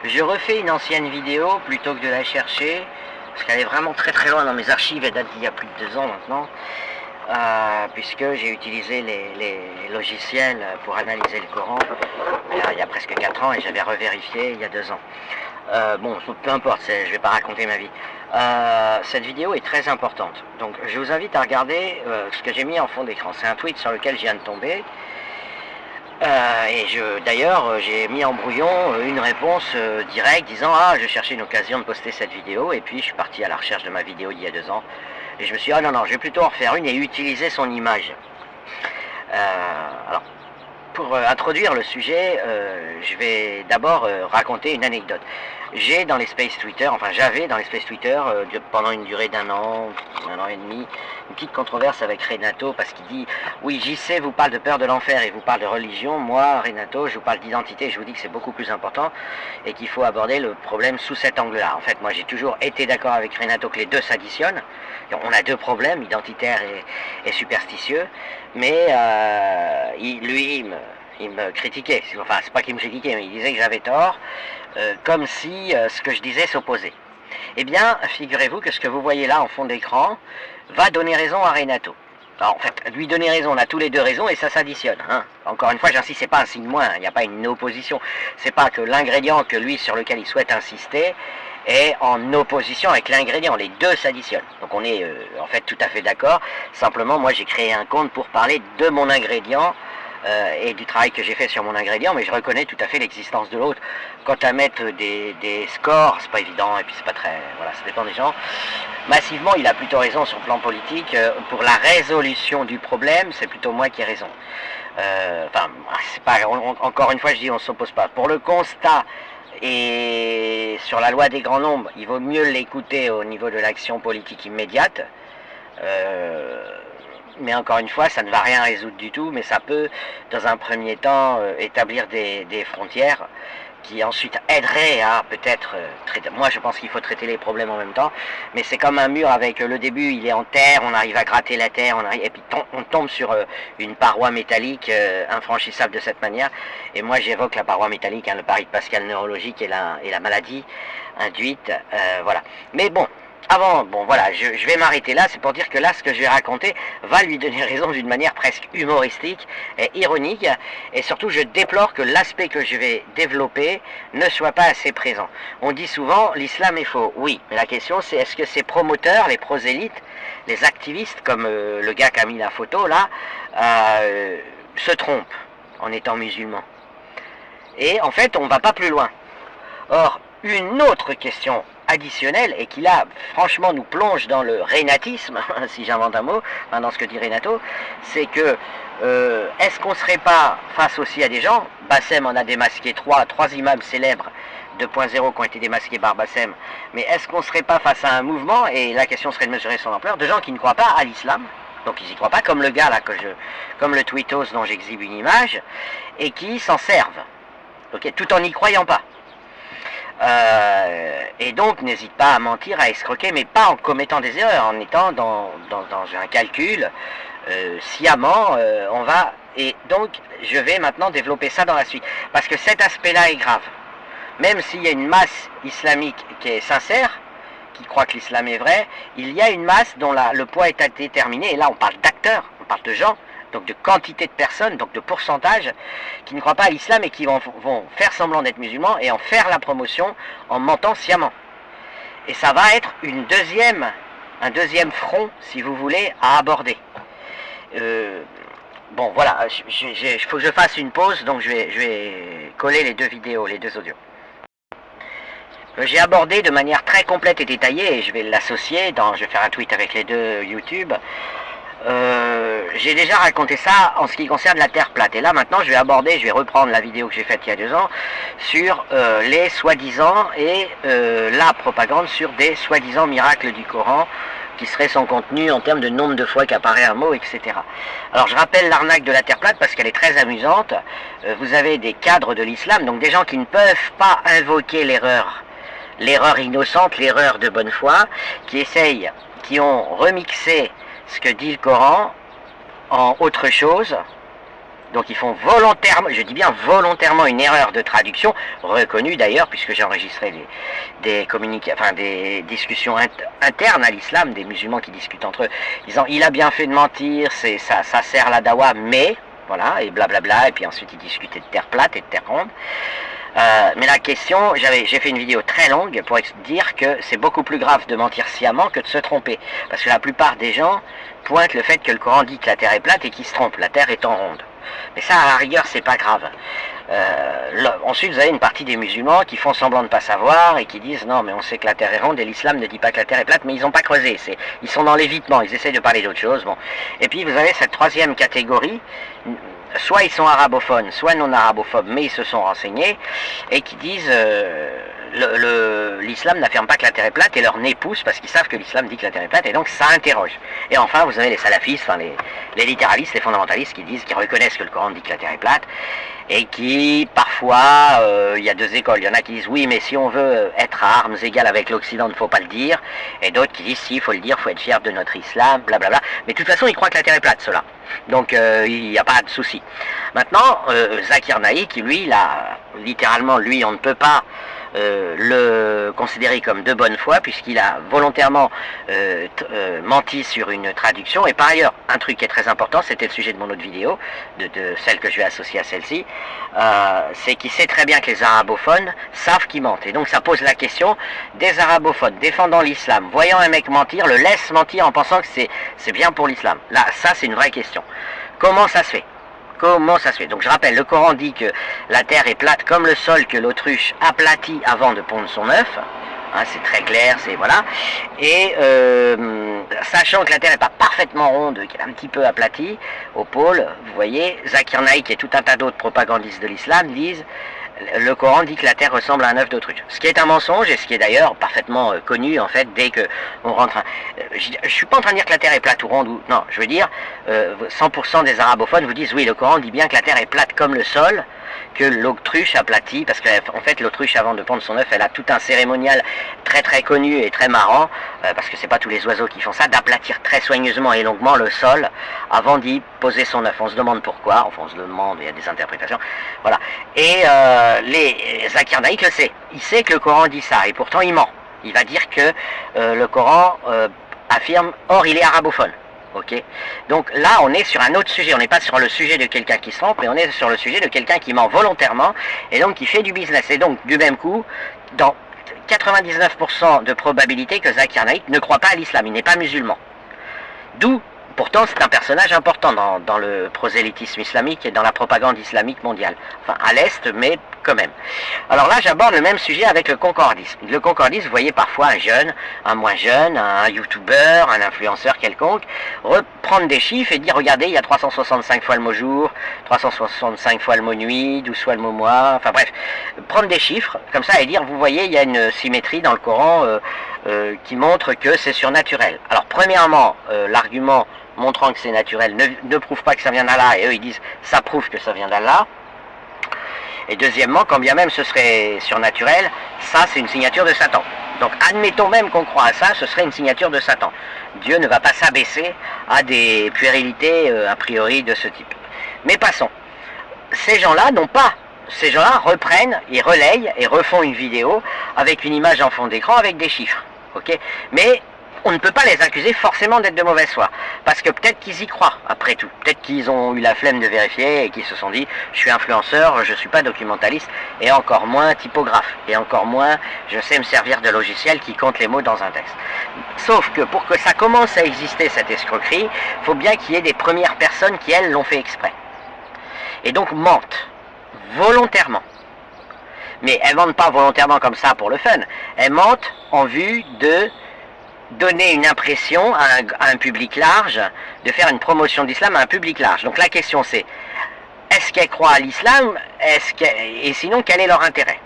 Je refais une ancienne vidéo plutôt que de la chercher, parce qu'elle est vraiment très loin dans mes archives, elle date d'il y a plus de 2 ans maintenant, puisque j'ai utilisé les logiciels pour analyser le Coran il y a presque 4 ans et j'avais revérifié il y a 2 ans. Bon, peu importe, je ne vais pas raconter ma vie. Cette vidéo est très importante, donc je vous invite à regarder ce que j'ai mis en fond d'écran. C'est un tweet sur lequel je viens de tomber. Et d'ailleurs, j'ai mis en brouillon une réponse directe disant « Ah, je cherchais une occasion de poster cette vidéo » et puis je suis parti à la recherche de ma vidéo d'il y a 2 ans. Et je me suis dit « Ah non, je vais plutôt en refaire une et utiliser son image. » Alors, pour introduire le sujet, je vais d'abord raconter une anecdote. J'avais dans l'espace Twitter, pendant une durée d'1 an, 1 an et demi, une petite controverse avec Renato parce qu'il dit « Oui, JC vous parle de peur de l'enfer et vous parle de religion. Moi, Renato, je vous parle d'identité et je vous dis que c'est beaucoup plus important et qu'il faut aborder le problème sous cet angle-là. » En fait, moi, j'ai toujours été d'accord avec Renato que les deux s'additionnent. On a 2 problèmes, identitaire et superstitieux, mais lui, il me critiquait. Enfin, c'est pas qu'il me critiquait, mais il disait que j'avais tort, comme si ce que je disais s'opposait. Eh bien, figurez-vous que ce que vous voyez là en fond d'écran va donner raison à Renato. Alors, en fait, lui donner raison, on a tous les 2 raisons et ça s'additionne. Hein. Encore une fois, j'insiste, c'est pas un signe moins, il n'y a pas une opposition. C'est pas que l'ingrédient sur lequel il souhaite insister est en opposition avec l'ingrédient. Les 2 s'additionnent. Donc on est en fait tout à fait d'accord. Simplement, moi j'ai créé un compte pour parler de mon ingrédient et du travail que j'ai fait sur mon ingrédient, mais je reconnais tout à fait l'existence de l'autre. Quant à mettre des scores, c'est pas évident, et puis c'est pas très... Voilà, ça dépend des gens. Massivement, il a plutôt raison sur le plan politique. Pour la résolution du problème, c'est plutôt moi qui ai raison. Encore une fois, je dis, on ne s'oppose pas. Pour le constat et sur la loi des grands nombres, il vaut mieux l'écouter au niveau de l'action politique immédiate. Mais encore une fois, ça ne va rien résoudre du tout, mais ça peut, dans un premier temps, établir des frontières qui ensuite aideraient à peut-être traiter. Moi, je pense qu'il faut traiter les problèmes en même temps, mais c'est comme un mur avec le début, il est en terre, on arrive à gratter la terre, et puis on tombe sur une paroi métallique infranchissable de cette manière. Et moi, j'évoque la paroi métallique, le pari de Pascal neurologique et la maladie induite, voilà. Mais bon. Voilà, je vais m'arrêter là, c'est pour dire que là, ce que je vais raconter va lui donner raison d'une manière presque humoristique et ironique, et surtout, je déplore que l'aspect que je vais développer ne soit pas assez présent. On dit souvent, l'islam est faux. Oui, mais la question c'est, est-ce que ces promoteurs, les prosélytes, les activistes, comme le gars qui a mis la photo là, se trompent en étant musulmans? Et en fait, on ne va pas plus loin. Or, une autre question additionnelle et qui là franchement nous plonge dans le rénatisme, si j'invente un mot, dans ce que dit Renato, c'est que est-ce qu'on serait pas face aussi à des gens, Bassem en a démasqué 3 imams célèbres 2.0 qui ont été démasqués par Bassem, mais est-ce qu'on serait pas face à un mouvement, et la question serait de mesurer son ampleur, de gens qui ne croient pas à l'islam, donc ils n'y croient pas, comme le gars là, comme le tweetos dont j'exhibe une image, et qui s'en servent, okay, tout en n'y croyant pas. Et donc n'hésite pas à mentir, à escroquer, mais pas en commettant des erreurs, en étant dans un calcul sciemment, et donc je vais maintenant développer ça dans la suite, parce que cet aspect-là est grave. Même s'il y a une masse islamique qui est sincère, qui croit que l'islam est vrai, il y a une masse dont le poids est déterminé, et là on parle d'acteurs, on parle de gens, donc de quantité de personnes, donc de pourcentage, qui ne croient pas à l'islam et qui vont faire semblant d'être musulmans et en faire la promotion en mentant sciemment. Et ça va être un deuxième front, si vous voulez, à aborder. Bon, voilà, il faut que je fasse une pause, donc je vais coller les 2 vidéos, les 2 audios. J'ai abordé de manière très complète et détaillée, et je vais l'associer, je vais faire un tweet avec les 2 YouTube. J'ai déjà raconté ça en ce qui concerne la Terre plate. Et là maintenant je vais reprendre la vidéo que j'ai faite il y a 2 ans sur les soi-disant et la propagande sur des soi-disant miracles du Coran qui serait son contenu en termes de nombre de fois qu'apparaît un mot, etc. Alors je rappelle l'arnaque de la Terre plate parce qu'elle est très amusante. Vous avez des cadres de l'islam, donc des gens qui ne peuvent pas invoquer l'erreur innocente, l'erreur de bonne foi, qui ont remixé ce que dit le Coran en autre chose, Donc ils font volontairement, je dis bien volontairement, une erreur de traduction, reconnue d'ailleurs, puisque j'ai enregistré des discussions internes à l'islam, des musulmans qui discutent entre eux, disant il a bien fait de mentir, ça sert la dawa, mais, voilà, et blablabla, et puis ensuite ils discutaient de terre plate et de terre ronde. Mais la question, j'ai fait une vidéo très longue pour dire que c'est beaucoup plus grave de mentir sciemment que de se tromper. Parce que la plupart des gens pointent le fait que le Coran dit que la terre est plate et qu'ils se trompent, la terre étant ronde. Mais ça, à la rigueur, c'est pas grave. Ensuite, vous avez une partie des musulmans qui font semblant de ne pas savoir et qui disent non, mais on sait que la terre est ronde et l'islam ne dit pas que la terre est plate, mais ils n'ont pas creusé. Ils sont dans l'évitement, ils essayent de parler d'autre chose. Bon. Et puis vous avez cette troisième catégorie, soit ils sont arabophones, soit non arabophobes, mais ils se sont renseignés et qui disent l'islam n'affirme pas que la terre est plate et leur nez pousse parce qu'ils savent que l'islam dit que la terre est plate et donc ça interroge. Et enfin, vous avez les salafistes, les littéralistes, les fondamentalistes qui reconnaissent que le Coran dit que la terre est plate et qui, parfois, il y a deux écoles. Il y en a qui disent oui, mais si on veut être à armes égales avec l'Occident, il ne faut pas le dire. Et d'autres qui disent si, il faut le dire, il faut être fier de notre islam, blablabla. Mais de toute façon, ils croient que la terre est plate, ceux-là. Donc, il n'y a pas de souci. Maintenant, Zakir Naik, lui, littéralement, lui, on ne peut pas le considérer comme de bonne foi puisqu'il a volontairement menti sur une traduction. Et par ailleurs, un truc qui est très important, c'était le sujet de mon autre vidéo, de celle que je vais associer à celle-ci, c'est qu'il sait très bien que les arabophones savent qu'ils mentent. Et donc ça pose la question des arabophones défendant l'islam, voyant un mec mentir, le laisse mentir en pensant que c'est bien pour l'islam. Là, ça c'est une vraie question. Comment ça se fait ? Comment ça se fait? Donc je rappelle, le Coran dit que la terre est plate comme le sol que l'autruche aplatit avant de pondre son œuf. Hein, c'est très clair, c'est voilà. Et sachant que la terre n'est pas parfaitement ronde, qu'elle est un petit peu aplatie au pôle, vous voyez, Zakir Naik et tout un tas d'autres propagandistes de l'islam disent le Coran dit que la terre ressemble à un œuf d'autruche. Ce qui est un mensonge et ce qui est d'ailleurs parfaitement connu en fait dès que on rentre. Je suis pas en train de dire que la terre est plate ou ronde ou non. Je veux dire 100% des arabophones vous disent oui, le Coran dit bien que la terre est plate comme le sol, que l'autruche aplatit, parce qu'en fait l'autruche avant de pondre son œuf, elle a tout un cérémonial très très connu et très marrant, parce que c'est pas tous les oiseaux qui font ça, d'aplatir très soigneusement et longuement le sol avant d'y poser son œuf. On se demande pourquoi, enfin on se demande, il y a des interprétations, voilà. Et Zakir Naik le sait, il sait que le Coran dit ça, et pourtant il ment. Il va dire que le Coran affirme, or il est arabophone. Ok. Donc là, on est sur un autre sujet. On n'est pas sur le sujet de quelqu'un qui se trompe, mais on est sur le sujet de quelqu'un qui ment volontairement et donc qui fait du business. Et donc, du même coup, dans 99% de probabilité que Zakir Naik ne croit pas à l'islam. Il n'est pas musulman. D'où, pourtant, c'est un personnage important dans le prosélytisme islamique et dans la propagande islamique mondiale. Enfin, à l'Est, mais quand même. Alors là, j'aborde le même sujet avec le concordisme. Le concordisme, vous voyez parfois un jeune, un moins jeune, un youtubeur, un influenceur quelconque, reprendre des chiffres et dire, regardez, il y a 365 fois le mot jour, 365 fois le mot nuit, 12 fois le mot mois, enfin bref, prendre des chiffres comme ça et dire, vous voyez, il y a une symétrie dans le Coran qui montre que c'est surnaturel. Alors premièrement, l'argument montrant que c'est naturel ne prouve pas que ça vient d'Allah, et eux ils disent, ça prouve que ça vient d'Allah. Et deuxièmement, quand bien même ce serait surnaturel, ça c'est une signature de Satan. Donc admettons même qu'on croit à ça, ce serait une signature de Satan. Dieu ne va pas s'abaisser à des puérilités a priori de ce type. Mais passons. Ces gens-là n'ont pas. Ces gens-là reprennent, ils relayent et refont une vidéo avec une image en fond d'écran avec des chiffres. Ok. Mais on ne peut pas les accuser forcément d'être de mauvaise foi. Parce que peut-être qu'ils y croient, après tout. Peut-être qu'ils ont eu la flemme de vérifier et qu'ils se sont dit, je suis influenceur, je ne suis pas documentaliste, et encore moins typographe. Et encore moins, je sais me servir de logiciels qui comptent les mots dans un texte. Sauf que pour que ça commence à exister, cette escroquerie, il faut bien qu'il y ait des premières personnes qui, elles, l'ont fait exprès. Et donc mentent. Volontairement. Mais elles mentent pas volontairement comme ça pour le fun. Elles mentent en vue de donner une impression à un public large, de faire une promotion d'islam à un public large. Donc la question c'est, est-ce qu'elles croient à l'islam, et sinon quel est leur intérêt?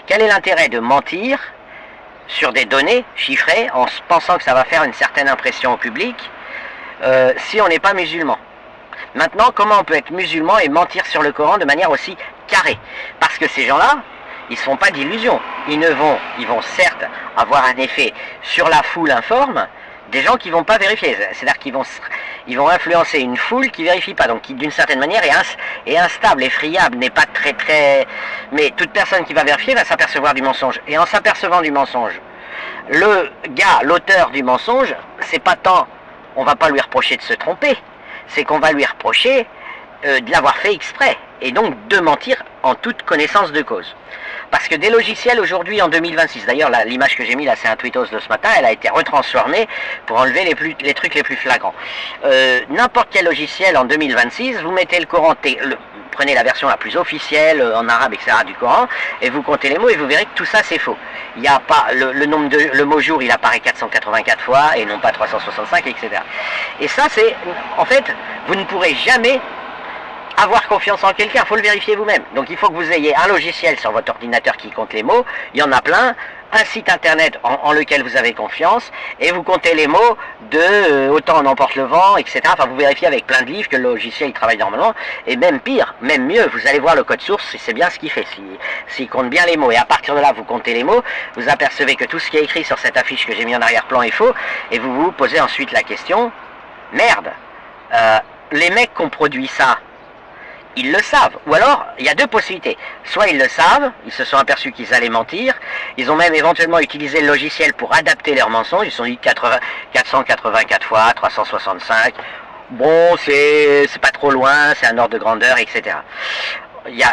Quel est l'intérêt de mentir sur des données chiffrées en pensant que ça va faire une certaine impression au public si on n'est pas musulman? Maintenant, comment on peut être musulman et mentir sur le Coran de manière aussi carrée? Parce que ces gens-là, ils ne se font pas d'illusions. Ils vont certes avoir un effet sur la foule informe des gens qui ne vont pas vérifier. C'est-à-dire qu'ils vont ils vont influencer une foule qui vérifie pas, donc qui d'une certaine manière est instable, est friable, n'est pas très... Mais toute personne qui va vérifier va s'apercevoir du mensonge. Et en s'apercevant du mensonge, le gars, l'auteur du mensonge, c'est pas tant, on va pas lui reprocher de se tromper, c'est qu'on va lui reprocher de l'avoir fait exprès, et donc de mentir en toute connaissance de cause. Parce que des logiciels aujourd'hui en 2026, d'ailleurs l'image que j'ai mis là c'est un tweetos de ce matin, elle a été retransformée pour enlever les trucs les plus flagrants. N'importe quel logiciel en 2026, vous mettez le Coran, prenez la version la plus officielle en arabe etc. du Coran, et vous comptez les mots et vous verrez que tout ça c'est faux. Il n'y a pas le mot jour, il apparaît 484 fois et non pas 365 etc. Et ça c'est, en fait, vous ne pourrez jamais avoir confiance en quelqu'un, il faut le vérifier vous-même. Donc il faut que vous ayez un logiciel sur votre ordinateur qui compte les mots, il y en a plein, un site internet en lequel vous avez confiance, et vous comptez les mots de autant en emporte le vent, etc. Enfin vous vérifiez avec plein de livres que le logiciel il travaille normalement, et même pire, même mieux, vous allez voir le code source si c'est bien ce qu'il fait, s'il compte bien les mots, et à partir de là vous comptez les mots, vous apercevez que tout ce qui est écrit sur cette affiche que j'ai mis en arrière-plan est faux, et vous vous posez ensuite la question, merde, les mecs qui ont produit ça, ils le savent, ou alors il y a deux possibilités, soit ils le savent, ils se sont aperçus qu'ils allaient mentir, ils ont même éventuellement utilisé le logiciel pour adapter leurs mensonges, ils se sont dit 484 fois, 365, bon c'est pas trop loin, c'est un ordre de grandeur, etc.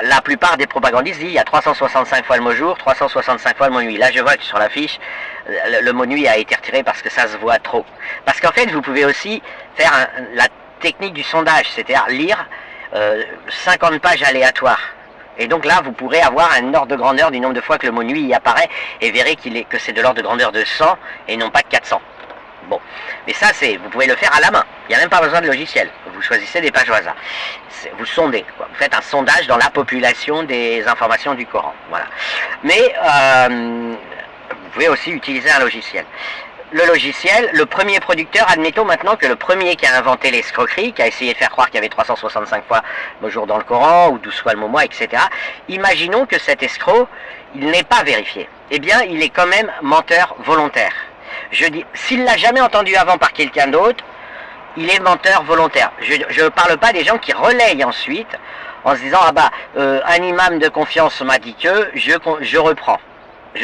La plupart des propagandistes disent il y a 365 fois le mot jour, 365 fois le mot nuit. Là je vois que sur l'affiche, le mot nuit a été retiré parce que ça se voit trop. Parce qu'en fait vous pouvez aussi faire la technique du sondage, c'est-à-dire lire 50 pages aléatoires. Et donc là, vous pourrez avoir un ordre de grandeur du nombre de fois que le mot nuit y apparaît et verrez que c'est de l'ordre de grandeur de 100 et non pas de 400. Bon, mais ça, vous pouvez le faire à la main. Il n'y a même pas besoin de logiciel. Vous choisissez des pages au hasard. Vous sondez, quoi. Vous faites un sondage dans la population des informations du Coran. Voilà. Mais vous pouvez aussi utiliser un logiciel. Le logiciel, le premier producteur, admettons maintenant que le premier qui a inventé l'escroquerie, qui a essayé de faire croire qu'il y avait 365 fois le jour dans le Coran, ou 12 fois le mot moi, etc. Imaginons que cet escroc, il n'est pas vérifié. Eh bien, il est quand même menteur volontaire. Je dis, s'il l'a jamais entendu avant par quelqu'un d'autre, il est menteur volontaire. Je ne parle pas des gens qui relayent ensuite, en se disant, ah bah, un imam de confiance m'a dit que, je reprends.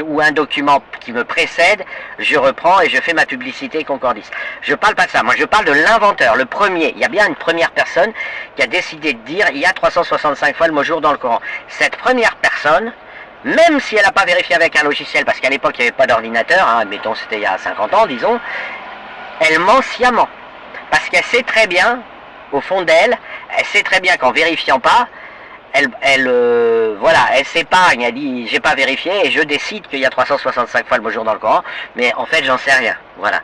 Ou un document qui me précède, je reprends et je fais ma publicité concordiste. Je parle pas de ça, moi je parle de l'inventeur, le premier. Il y a bien une première personne qui a décidé de dire il y a 365 fois le mot jour dans le Coran. Cette première personne, même si elle n'a pas vérifié avec un logiciel, parce qu'à l'époque il n'y avait pas d'ordinateur, hein, admettons c'était il y a 50 ans disons, elle ment sciemment. Parce qu'elle sait très bien, au fond d'elle, elle sait très bien qu'en vérifiant pas, voilà, elle s'épargne, elle dit j'ai pas vérifié et je décide qu'il y a 365 fois le mot jour dans le Coran, mais en fait j'en sais rien. Voilà.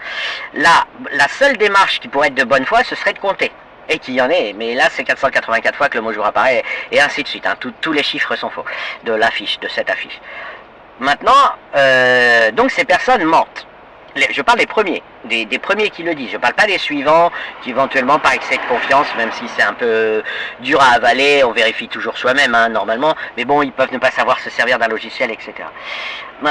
Là, la seule démarche qui pourrait être de bonne foi, ce serait de compter. Et qu'il y en ait, mais là c'est 484 fois que le mot jour apparaît, et ainsi de suite. Hein. Tous les chiffres sont faux de l'affiche, de cette affiche. Maintenant, donc ces personnes mentent. Je parle des premiers, des premiers qui le disent, je ne parle pas des suivants qui éventuellement par excès de confiance, même si c'est un peu dur à avaler, on vérifie toujours soi-même hein, normalement, mais bon ils peuvent ne pas savoir se servir d'un logiciel, etc.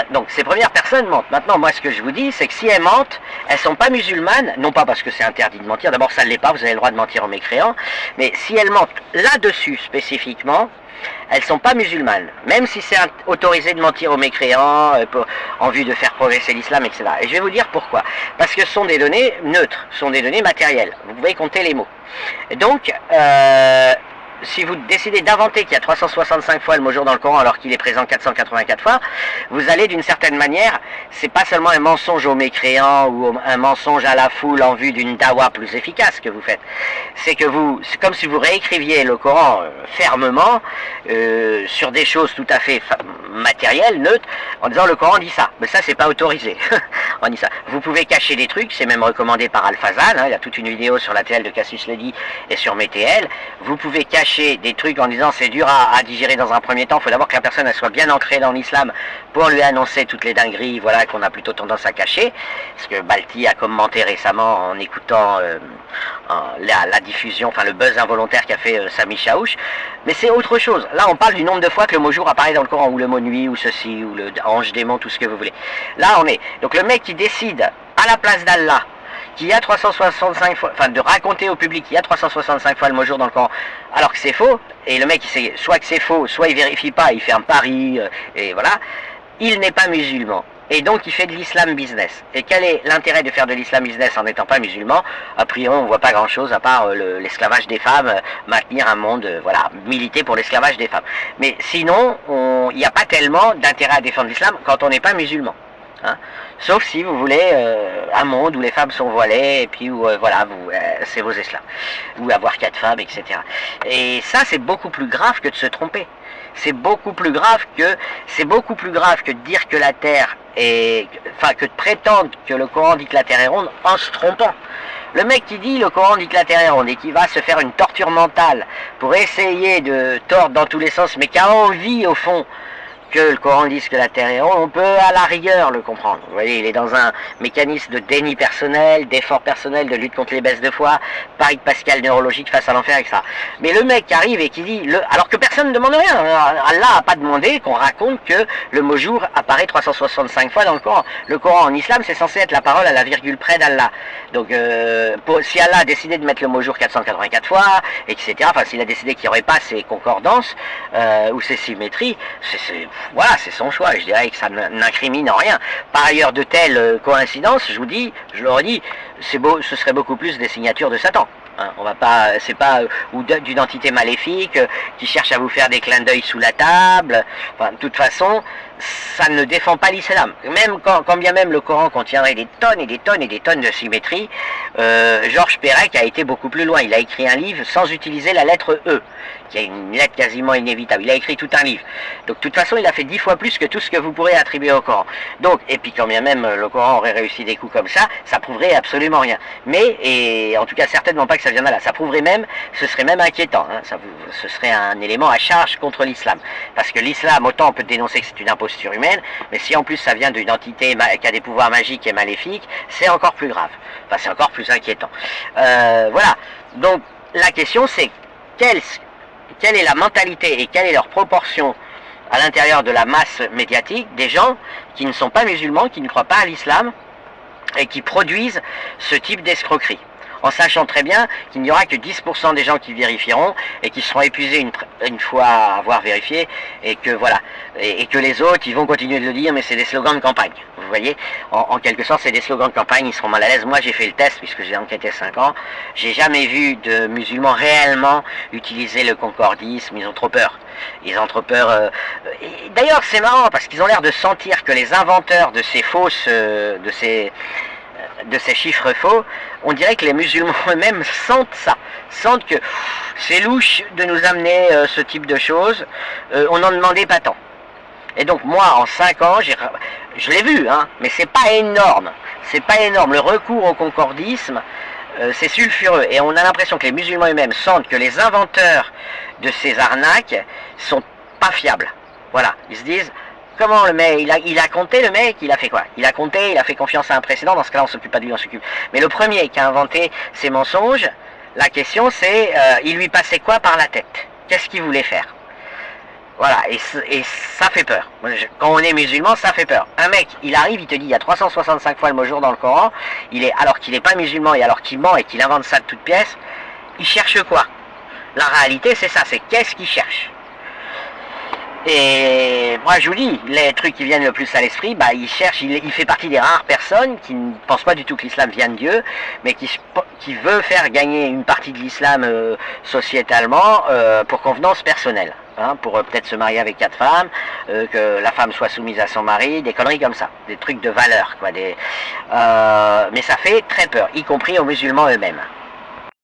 Donc ces premières personnes mentent. Maintenant moi ce que je vous dis c'est que si elles mentent, elles ne sont pas musulmanes, non pas parce que c'est interdit de mentir, d'abord ça ne l'est pas, vous avez le droit de mentir aux mécréants, mais si elles mentent là-dessus spécifiquement, elles ne sont pas musulmanes, même si c'est autorisé de mentir aux mécréants en vue de faire progresser l'islam, etc. Et je vais vous dire pourquoi. Parce que ce sont des données neutres, ce sont des données matérielles. Vous pouvez compter les mots. Donc, si vous décidez d'inventer qu'il y a 365 fois le mot jour dans le Coran alors qu'il est présent 484 fois, vous allez d'une certaine manière, c'est pas seulement un mensonge aux mécréants ou un mensonge à la foule en vue d'une dawa plus efficace que vous faites. C'est comme si vous réécriviez le Coran fermement sur des choses tout à fait matérielles, neutres, en disant le Coran dit ça. Mais ça c'est pas autorisé. On dit ça. Vous pouvez cacher des trucs, c'est même recommandé par Al-Fazal, hein, il y a toute une vidéo sur la TL de Cassius Ledy et sur Météel. Vous pouvez cacher des trucs en disant c'est dur à digérer dans un premier temps, il faut d'abord que la personne elle soit bien ancrée dans l'islam pour lui annoncer toutes les dingueries voilà, qu'on a plutôt tendance à cacher, parce que Balti a commenté récemment en écoutant la diffusion, enfin le buzz involontaire qu'a fait Sami Chaouch, mais c'est autre chose. Là on parle du nombre de fois que le mot jour apparaît dans le Coran, ou le mot nuit, ou ceci, ou le ange démon, tout ce que vous voulez. Là on est, donc le mec qui décide à la place d'Allah qu'il y a 365 fois, enfin de raconter au public qu'il y a 365 fois le mot jour dans le Coran, alors que c'est faux, et le mec il sait soit que c'est faux, soit il vérifie pas, il fait un pari, et voilà, il n'est pas musulman. Et donc il fait de l'islam business. Et quel est l'intérêt de faire de l'islam business en n'étant pas musulman? A priori on ne voit pas grand chose à part l'esclavage des femmes, maintenir un monde, voilà, militer pour l'esclavage des femmes. Mais sinon, il n'y a pas tellement d'intérêt à défendre l'islam quand on n'est pas musulman. Hein. Sauf si vous voulez un monde où les femmes sont voilées et puis où voilà, c'est vos esclaves, ou avoir 4 femmes, etc. Et ça c'est beaucoup plus grave que de se tromper. C'est beaucoup plus grave que de dire que la Terre est, enfin que de prétendre que le Coran dit que la Terre est ronde en se trompant. Le mec qui dit le Coran dit que la Terre est ronde et qui va se faire une torture mentale pour essayer de tordre dans tous les sens, mais qui a envie au fond que le Coran dise que la Terre est ronde, on peut à la rigueur le comprendre. Vous voyez, il est dans un mécanisme de déni personnel, d'effort personnel, de lutte contre les baisses de foi, pari de Pascal neurologique face à l'enfer, etc. Mais le mec qui arrive et qui dit, alors que personne ne demande rien, Allah n'a pas demandé qu'on raconte que le mot jour apparaît 365 fois dans le Coran. Le Coran en islam, c'est censé être la parole à la virgule près d'Allah. Donc, si Allah a décidé de mettre le mot jour 484 fois, etc., enfin, s'il a décidé qu'il n'y aurait pas ces concordances ou ces symétries, voilà, c'est son choix, je dirais que ça n'incrimine en rien. Par ailleurs, de telles coïncidences, je le redis, ce serait beaucoup plus des signatures de Satan. Hein, on va pas, c'est pas ou d'une entité maléfique qui cherche à vous faire des clins d'œil sous la table. Enfin, de toute façon, ça ne défend pas l'islam. Même quand bien même le Coran contiendrait des tonnes et des tonnes et des tonnes de symétrie, Georges Perec a été beaucoup plus loin. Il a écrit un livre sans utiliser la lettre E, qui est une lettre quasiment inévitable. Il a écrit tout un livre. Donc de toute façon, il a fait 10 fois plus que tout ce que vous pourrez attribuer au Coran. Donc, et puis quand bien même le Coran aurait réussi des coups comme ça prouverait absolument rien. Mais, et en tout cas certainement pas que ça vienne là. Ça prouverait même, ce serait même inquiétant. Hein. Ce serait un élément à charge contre l'islam. Parce que l'islam, autant on peut dénoncer que c'est une imposture humaine, mais si en plus ça vient d'une entité qui a des pouvoirs magiques et maléfiques, c'est encore plus grave. Enfin, c'est encore plus inquiétant. Voilà. Donc, la question c'est quelle est la mentalité et quelle est leur proportion à l'intérieur de la masse médiatique des gens qui ne sont pas musulmans, qui ne croient pas à l'islam et qui produisent ce type d'escroquerie, en sachant très bien qu'il n'y aura que 10% des gens qui vérifieront et qui seront épuisés une fois à avoir vérifié, et que voilà, et que les autres ils vont continuer de le dire, mais c'est des slogans de campagne. Vous voyez, en quelque sorte c'est des slogans de campagne, ils seront mal à l'aise. Moi j'ai fait le test puisque j'ai enquêté 5 ans, j'ai jamais vu de musulmans réellement utiliser le concordisme. Ils ont trop peur. Ils ont trop peur. D'ailleurs c'est marrant parce qu'ils ont l'air de sentir que les inventeurs de ces fausses, de ces chiffres faux, on dirait que les musulmans eux-mêmes sentent ça, sentent que c'est louche de nous amener ce type de choses, on n'en demandait pas tant. Et donc moi en 5 ans, je l'ai vu, hein, mais c'est pas énorme, le recours au concordisme, c'est sulfureux, et on a l'impression que les musulmans eux-mêmes sentent que les inventeurs de ces arnaques sont pas fiables. Voilà, ils se disent, comment le mec, il a compté, le mec, il a fait quoi? Il a compté, il a fait confiance à un précédent, dans ce cas-là on s'occupe pas de lui, on s'occupe. Mais le premier qui a inventé ces mensonges, la question c'est, il lui passait quoi par la tête? Qu'est-ce qu'il voulait faire? Voilà, et ça fait peur. Quand on est musulman, ça fait peur. Un mec, il arrive, il te dit, il y a 365 fois le mot jour dans le Coran, alors qu'il n'est pas musulman et alors qu'il ment et qu'il invente ça de toutes pièces, il cherche quoi? La réalité c'est ça, c'est qu'est-ce qu'il cherche? Et moi je vous dis, les trucs qui viennent le plus à l'esprit, bah il cherche, il fait partie des rares personnes qui ne pensent pas du tout que l'islam vient de Dieu, mais qui veut faire gagner une partie de l'islam sociétalement pour convenance personnelle, hein, pour peut-être se marier avec 4 femmes, que la femme soit soumise à son mari, des conneries comme ça, des trucs de valeur, quoi, mais ça fait très peur, y compris aux musulmans eux-mêmes.